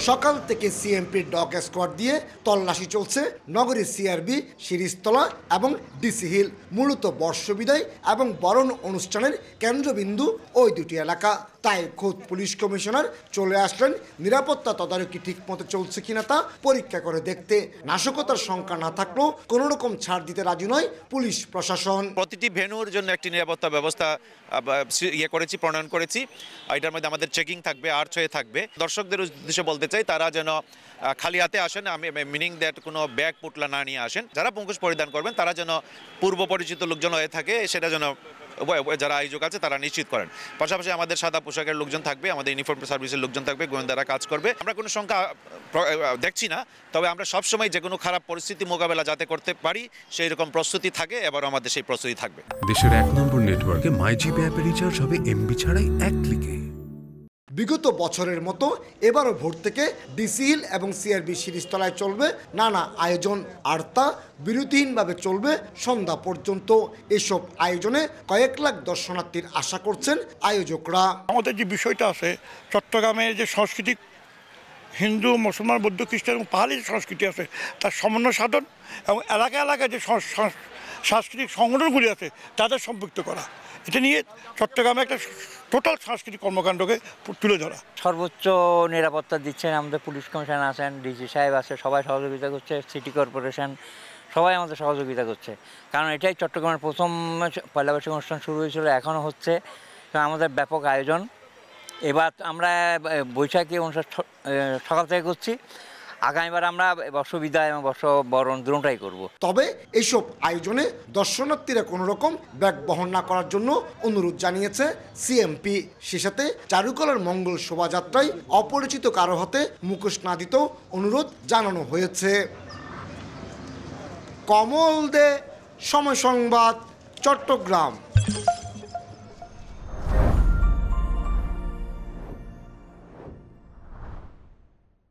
সকাল থেকে সিএমপির dog squad দিয়ে তল্লাশি চলছে নগরীর সিআরবি, শিরিষতলা এবং ডিসি হিল। মূলত বর্ষবিদায় এবং বরণ অনুষ্ঠানের কেন্দ্রবিন্দু ওই দুটি এলাকা। তাই খোদ পুলিশ কমিশনার চলে আসলেন নিরাপত্তা তদারকি ঠিকমতো চলছে কিনা তা পরীক্ষা করে দেখতে। নাশকতার সংখ্যা না থাকলেও কোনো রকম ছাড় দিতে রাজি নয় পুলিশ প্রশাসন। প্রতিটি ভেন্যুর জন্য একটি নিরাপত্তা ব্যবস্থা প্রণয়ন করেছি। এটার মধ্যে আমাদের চেকিং থাকবে, আর্চ হয়ে থাকবে। দর্শকদের উদ্দেশ্যে বলতে চাই, তারা যেন খালি হাতে আসেন, মিনিং দ্যাট কোনো ব্যাগ পুটলা না নিয়ে আসেন। যারা মুখোশ পরিধান করবেন তারা যেন পূর্ব পরিচিত লোকজন হয়ে থাকে, সেটা যেন যারা আয়োজক আছে তারা নিশ্চিত করেন। পাশাপাশি আমাদের সাদা পোশাকের লোকজন থাকবে, আমাদের ইউনিফর্ম সার্ভিসের লোকজন থাকবে, গোয়েন্দারা কাজ করবে। আমরা কোনো সংখ্যা দেখছি না, তবে আমরা সবসময় যে কোনো খারাপ পরিস্থিতি মোকাবেলা যাতে করতে পারি সেই রকম প্রস্তুতি থাকে, এবার আমাদের সেই প্রস্তুতি থাকবে। দেশের 1 নম্বর নেটওয়ার্কে মাইজিপি অ্যাপে রিচার্জ হবে এমবি ছাড়াই 1 ক্লিকে। বিগত বছরের মতো এবারও ভোর থেকে ডিসি হিল এবং সিআরবি শিরিষতলায় চলবে নানা আয়োজন, আর তা বিরতিহীনভাবে চলবে সন্ধ্যা পর্যন্ত। এসব আয়োজনে কয়েক লাখ দর্শনার্থীর আশা করছেন আয়োজকরা। আমাদের যে বিষয়টা আছে, চট্টগ্রামের যে সাংস্কৃতিক হিন্দু, মুসলমান, বৌদ্ধ, খ্রিস্টান এবং পাহাড়ি যে সংস্কৃতি আছে তার সমন্বয় সাধন এবং এলাকায় যে সাংস্কৃতিক সংগঠনগুলি আছে তাদের সম্পৃক্ত করা, এটা নিয়ে চট্টগ্রামে একটা টোটাল সাংস্কৃতিক কর্মকাণ্ডকে তুলে ধরা। সর্বোচ্চ নিরাপত্তা দিচ্ছেন আমাদের পুলিশ কমিশনার আছেন, ডিসি সাহেব আছে, সবাই সহযোগিতা করছে, সিটি কর্পোরেশন সবাই আমাদের সহযোগিতা করছে। কারণ এটাই চট্টগ্রামের প্রথম পয়লা বৈশাখ অনুষ্ঠান শুরু হয়েছিল, এখনও হচ্ছে। আমাদের ব্যাপক আয়োজন। এবার আমরা বৈশাখী অনুষ্ঠান সকাল থেকে করছি, আগামীবার আমরা বর্ষবিদায় এবং বর্ষবরণ দুটোটাই করব। তবে এইসব আয়োজনে দর্শনার্থীরা কোনো রকম ব্যাগ বহন না করার জন্য অনুরোধ জানিয়েছে সিএমপি। সে সাথে চারুকলার মঙ্গল শোভাযাত্রায় অপরিচিত কারো হাতে মুখোশ না দিতেও অনুরোধ জানানো হয়েছে। কমল দে, সময় সংবাদ, চট্টগ্রাম।